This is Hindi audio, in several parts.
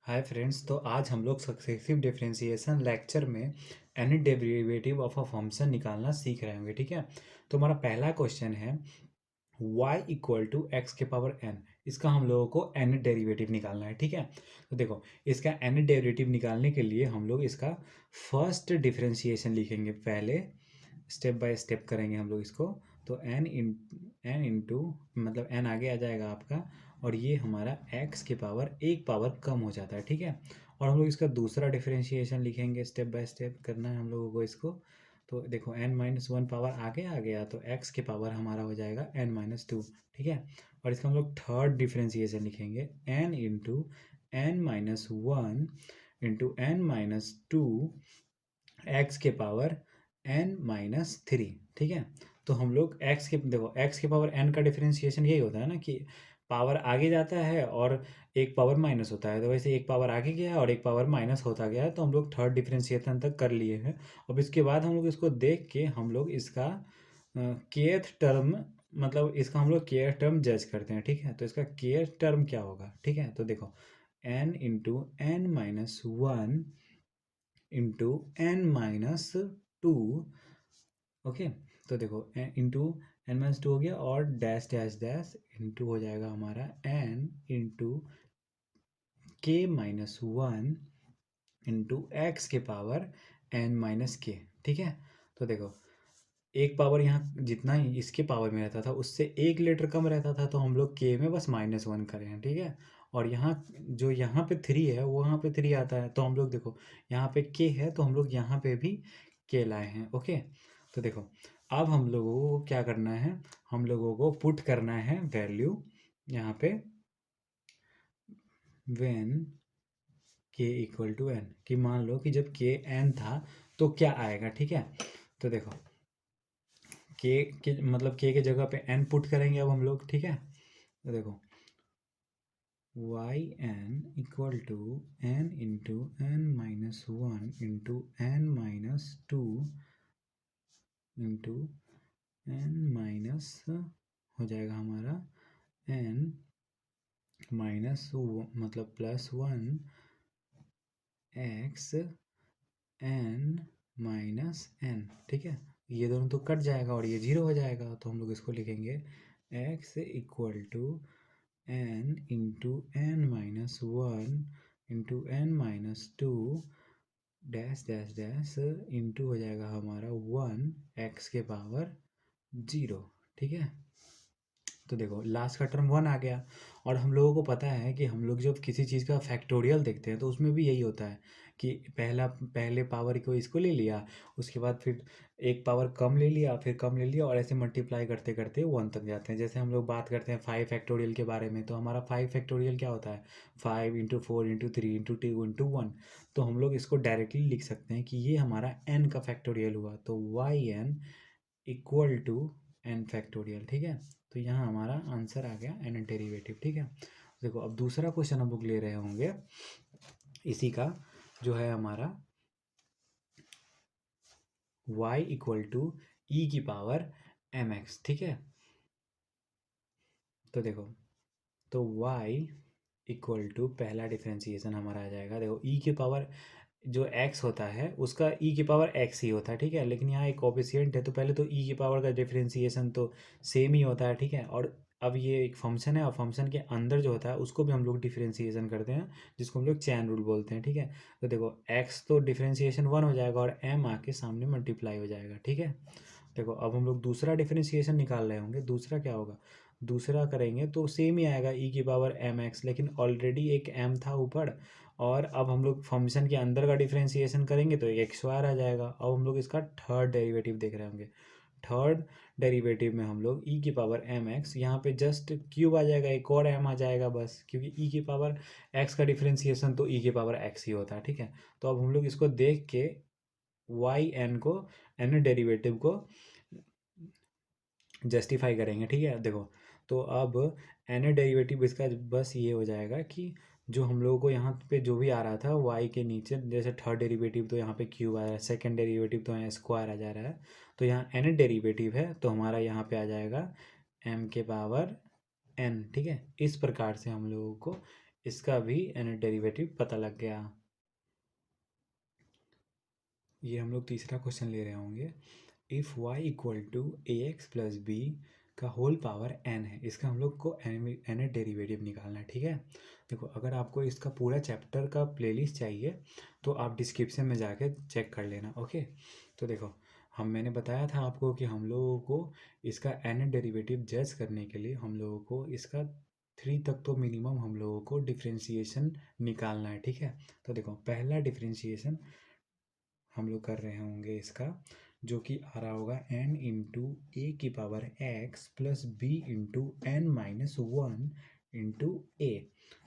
हाय फ्रेंड्स, तो आज हम लोग सक्सेसिव डिफरेंशिएशन लेक्चर में any derivative of a function निकालना सीख रहे होंगे। ठीक है, तो हमारा पहला क्वेश्चन है y इक्वल टू एक्स के पावर n। इसका हम लोगों को एनी डेरिवेटिव निकालना है। ठीक है, तो देखो, इसका एनी डेरिवेटिव निकालने के लिए हम लोग इसका फर्स्ट डिफरेंशिएशन लिखेंगे। पहले स्टेप बाय स्टेप करेंगे हम लोग इसको। तो एन इंटू मतलब एन आगे आ जाएगा आपका, और ये हमारा एक्स के पावर एक पावर कम हो जाता है। ठीक है, और हम लोग इसका दूसरा डिफरेंशिएशन लिखेंगे। स्टेप बाय स्टेप करना है हम लोगों को इसको। तो देखो, n-1 पावर आगे आ गया तो x के पावर हमारा हो जाएगा n-2। ठीक है, और इसका हम लोग थर्ड डिफरेंशिएशन लिखेंगे। n into n-1 into n-2 x के पावर n-3। ठीक है, तो हम लोग x के देखो x के पावर n का डिफरेंशिएशन यही होता है ना कि पावर आगे जाता है और एक पावर माइनस होता है। तो वैसे एक पावर आगे गया और एक पावर माइनस होता गया है, तो हम लोग थर्ड डिफरेंशिएशन तक कर लिए हैं। अब इसके बाद हम लोग इसको देख के हम लोग इसका केथ टर्म मतलब इसका हम लोग केथ टर्म जज करते हैं। ठीक है, तो इसका केथ टर्म क्या होगा। ठीक है, तो देखो n into n-1 into n-2। Okay, तो देखो इंटू n-2 हो गया और डैश डैश डैश इंटू हो जाएगा हमारा n into k-1 into x के पावर n-k। ठीक है, तो देखो, एक पावर यहाँ जितना ही इसके पावर में रहता था उससे एक लेटर कम रहता था, तो हम लोग के में बस -1 करें हैं। ठीक है, और यहाँ जो यहाँ पे 3 है वो वहाँ पे 3 आता है, तो हम लोग देखो यहाँ पे के है तो हम लोग यहाँ पे भी के लाए हैं। ओके, तो देखो, अब हम लोगों को क्या करना है, हम लोगों को पुट करना है वैल्यू यहाँ पे व्हेन के इक्वल टू एन, कि मान लो कि जब के एन था तो क्या आएगा। ठीक है, तो देखो के मतलब के जगह पे एन पुट करेंगे अब हम लोग। ठीक है, तो देखो Y N equal to N into n-1 into n-2 into n- हो जाएगा हमारा n माइनस मतलब +1 x n-n। ठीक है, ये दोनों तो कट जाएगा और ये 0 हो जाएगा, तो हम लोग इसको लिखेंगे x equal to n into n-1 into n-2 dash dash dash into हो जाएगा हमारा 1 x के पावर 0। ठीक है, तो देखो लास्ट का टर्म 1 आ गया, और हम लोगों को पता है कि हम लोग जब किसी चीज़ का फैक्टोरियल देखते हैं तो उसमें भी यही होता है कि पहले पावर को इसको ले लिया, उसके बाद फिर एक पावर कम ले लिया, फिर कम ले लिया, और ऐसे मल्टीप्लाई करते करते 1 तक जाते हैं। जैसे हम लोग बात करते हैं 5 फैक्टोरियल के बारे में, तो हमारा 5 फैक्टोरियल क्या होता है, 5 इंटू 4 इंटू 3 इंटू 2 इंटू 1। तो हम लोग इसको डायरेक्टली लिख सकते हैं कि ये हमारा n का फैक्टोरियल हुआ, तो Y N equal to N factorial. ठीक है, तो यहाँ हमारा आंसर आ गया एन डेरिवेटिव। ठीक है, देखो अब दूसरा क्वेश्चन हम लोग ले रहे होंगे इसी का, जो है हमारा y इक्वल टू ई की पावर mx। ठीक है, तो देखो, तो y इक्वल टू पहला डिफरेंशिएशन हमारा आ जाएगा। देखो ई की पावर जो x होता है उसका e की पावर x ही होता है। ठीक है, लेकिन यहाँ एक कोफिशिएंट है, तो पहले तो e की पावर का डिफरेंशिएशन तो सेम ही होता है। ठीक है, और अब ये एक फंक्शन है और फंक्शन के अंदर जो होता है उसको भी हम लोग डिफरेंशिएशन करते हैं, जिसको हम लोग चैन रूल बोलते हैं। ठीक है, तो देखो x तो डिफरेंशिएशन 1 हो जाएगा और m आके सामने मल्टीप्लाई हो जाएगा। ठीक है, देखो अब हम लोग दूसरा डिफरेंशिएशन निकाल रहे होंगे। दूसरा क्या होगा, दूसरा करेंगे तो सेम ही आएगा e की पावर mx, लेकिन ऑलरेडी एक m था ऊपर, और अब हम लोग फंक्शन के अंदर का डिफरेंशिएशन करेंगे तो एक एक्स स्क्वायर आ जाएगा। अब हम लोग इसका थर्ड डेरिवेटिव देख रहे होंगे। थर्ड डेरिवेटिव में हम लोग e की पावर एम एक्स, यहाँ पे जस्ट क्यूब आ जाएगा, एक और m आ जाएगा बस, क्योंकि e की पावर x का डिफरेंशिएशन तो e की पावर x ही होता है। ठीक है, तो अब हम लोग इसको देख के वाई एन को एन डेरिवेटिव को जस्टिफाई करेंगे। ठीक है, देखो, तो अब एन डेरिवेटिव इसका बस ये हो जाएगा कि जो हम लोगों को यहाँ पे जो भी आ रहा था y के नीचे, जैसे थर्ड डेरिवेटिव तो यहाँ पे क्यूब आ रहा है, सेकंड डेरिवेटिव तो यहाँ स्क्वायर आ जा रहा है, तो यहाँ एन डेरिवेटिव है तो हमारा यहाँ पे आ जाएगा m के पावर n। ठीक है, इस प्रकार से हम लोगों को इसका भी एन डेरिवेटिव पता लग गया। ये हम लोग तीसरा क्वेश्चन ले रहे होंगे। If y equal to A x plus B का होल पावर n है, इसका हम लोग को एन डेरिवेटिव निकालना है। ठीक है, देखो अगर आपको इसका पूरा चैप्टर का प्लेलिस्ट चाहिए तो आप डिस्क्रिप्शन में जाके चेक कर लेना। ओके, तो देखो मैंने बताया था आपको कि हम लोगों को इसका एन डेरिवेटिव जज करने के लिए हम लोगों को इसका 3 तक तो मिनिमम हम लोगों को डिफ्रेंशिएशन निकालना है। ठीक है, तो देखो पहला डिफ्रेंशिएशन हम लोग कर रहे होंगे इसका, जो कि आ रहा होगा n इंटू ए की power x plus b into N minus one into a.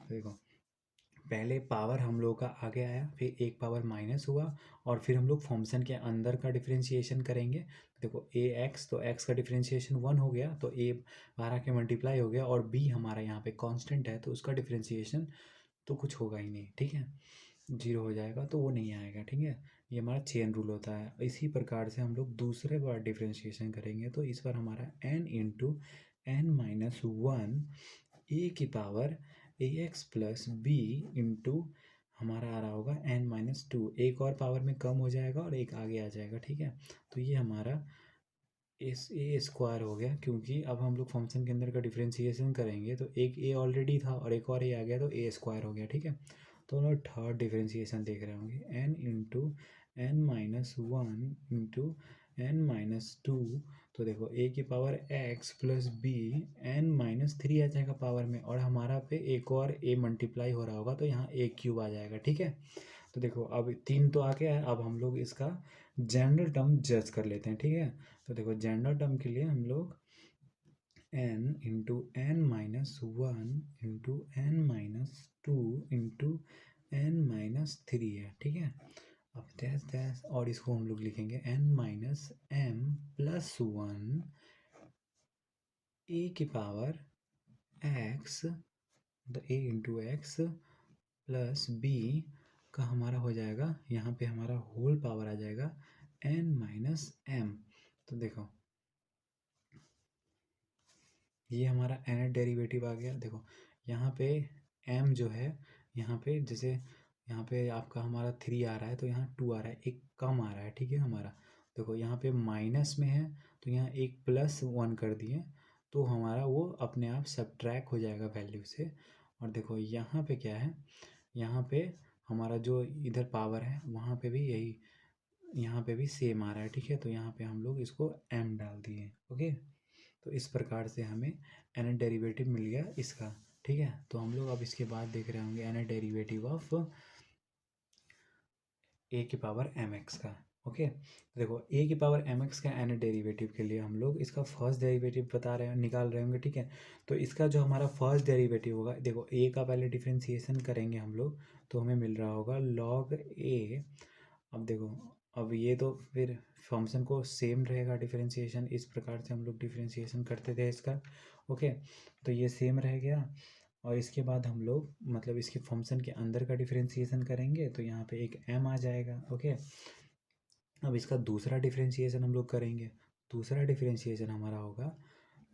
देखो पहले पावर हम लोग का आगे आया, फिर एक पावर माइनस हुआ, और फिर हम लोग फंक्शन के अंदर का डिफरेंशिएशन करेंगे। देखो ए एक्स, तो एक्स का डिफरेंशिएशन वन हो गया, तो ए बारह के मल्टीप्लाई हो गया, और बी हमारा यहाँ पे कांस्टेंट है तो उसका डिफरेंशिएशन तो कुछ होगा ही नहीं। ठीक है, जीरो हो जाएगा तो वो नहीं आएगा। ठीक है, ये हमारा चेन रूल होता है। इसी प्रकार से हम लोग दूसरे बार डिफरेंशिएशन करेंगे, तो इस बार हमारा n into N minus one a की power a x plus b into हमारा आ रहा होगा n माइनस टू, एक और पावर में कम हो जाएगा और एक आगे आ जाएगा। ठीक है, तो ये हमारा इस ए स्क्वायर हो गया, क्योंकि अब हम लोग फंक्शन के अंदर का डिफरेंशिएशन करेंगे तो एक ए ऑलरेडी था और एक और ए आ गया तो ए स्क्वायर हो गया। ठीक है, तो हम लोग थर्ड डिफरेंशिएशन देख रहे होंगे, n into N minus one into N minus two. तो देखो ए की power x plus b n minus three आ जाएगा पावर में, और हमारा पे एक और ए मल्टीप्लाई हो रहा होगा तो यहाँ ए क्यूब आ जाएगा। ठीक है, तो देखो अब तीन तो आ गया है, अब हम लोग इसका जनरल टर्म जज कर लेते हैं। ठीक है, तो देखो जनरल टर्म के लिए हम लोग n into N minus one into N minus two into N minus three है। ठीक है, अब डैश डैश, और इसको हम लोग लिखेंगे n minus m plus one a की power x, the a into x plus B का हमारा हो जाएगा, यहाँ पे हमारा होल पावर आ जाएगा n माइनस एम। तो देखो ये हमारा एन डेरिवेटिव आ गया। देखो यहाँ पे m जो है, यहाँ पे जैसे यहाँ पे आपका हमारा थ्री आ रहा है तो यहाँ टू आ रहा है, एक कम आ रहा है। ठीक है, हमारा देखो यहाँ पे माइनस में है तो यहाँ एक प्लस वन कर दिए तो हमारा वो अपने आप सब्ट्रैक्ट हो जाएगा वैल्यू से। और देखो यहाँ पे क्या है, यहाँ पे हमारा जो इधर पावर है वहाँ पे भी यही, यहाँ पे भी सेम आ रहा है। ठीक है, तो यहाँ पे हम लोग इसको m डाल दिए। ओके, तो इस प्रकार से हमें एन डेरिवेटिव मिल गया इसका। ठीक है, तो हम लोग अब इसके बाद देख रहे होंगे एन डेरिवेटिव ऑफ ए की पावर एम एक्स का। ओके, तो देखो ए की पावर एम एक्स का एन डेरिवेटिव के लिए हम लोग इसका फर्स्ट डेरिवेटिव बता रहे हैं, निकाल रहे होंगे। ठीक है, तो इसका जो हमारा फर्स्ट डेरिवेटिव होगा, देखो ए का पहले डिफ्रेंसिएशन करेंगे हम लोग तो हमें मिल रहा होगा लॉग ए। अब देखो अब ये तो फिर फंक्शन को सेम रहेगा डिफरेंशिएशन, इस प्रकार से हम लोग डिफरेंशिएशन करते थे इसका। ओके, तो ये सेम रह गया, और इसके बाद हम लोग मतलब इसके फंक्शन के अंदर का डिफरेंशिएशन करेंगे तो यहाँ पे एक m आ जाएगा। ओके, अब इसका दूसरा डिफरेंशिएशन हम लोग करेंगे, दूसरा डिफरेंशिएशन हमारा होगा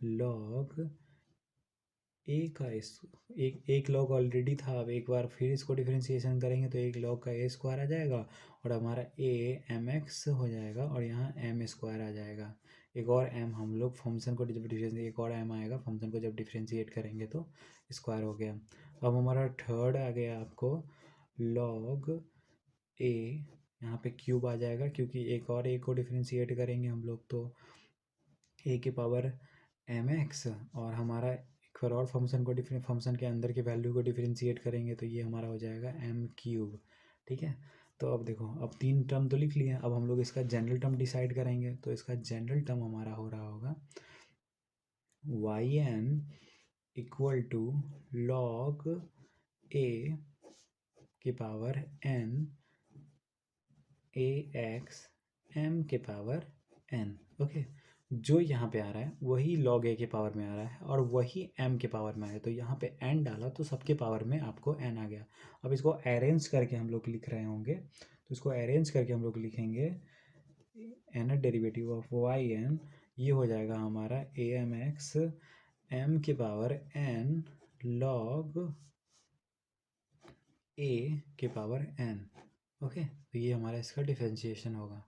लॉग ए का इस एक लॉग ऑलरेडी था, अब एक बार फिर इसको डिफरेंशिएशन करेंगे तो एक लॉग का ए स्क्वायर आ जाएगा और हमारा ए एम एक्स हो जाएगा, और यहाँ एम स्क्वायर आ जाएगा। एक और एम हम लोग फंक्शन को जब डिफरेंशिएट, एक और एम आएगा फंक्शन को जब डिफरेंशिएट करेंगे तो स्क्वायर हो गया। अब हमारा थर्ड आ गया आपको लॉग ए, यहाँ पे क्यूब आ जाएगा क्योंकि एक और ए को डिफरेंशिएट करेंगे हम लोग तो ए की पावर एम एक्स, और हमारा एक बार और फंक्शन को डिफरेंट फंक्शन के अंदर के वैल्यू को डिफरेंशिएट करेंगे तो ये हमारा हो जाएगा एम क्यूब। ठीक है, तो अब देखो अब तीन टर्म तो लिख लिए, अब हम लोग इसका जनरल टर्म डिसाइड करेंगे, तो इसका जनरल टर्म हमारा हो रहा होगा y N equal to log a की power n a x M के पावर एन। ओके, जो यहाँ पे आ रहा है वही log a के पावर में आ रहा है और वही m के पावर में आया, तो यहाँ पे n डाला तो सबके पावर में आपको n आ गया। अब इसको अरेंज करके हम लोग लिख रहे होंगे, तो इसको अरेंज करके हम लोग लिखेंगे n derivative of Y N, ये हो जाएगा हमारा ए एम एक्स एम के पावर n log ए के पावर एन। ओके, तो ये हमारा इसका डिफरेंशिएशन होगा।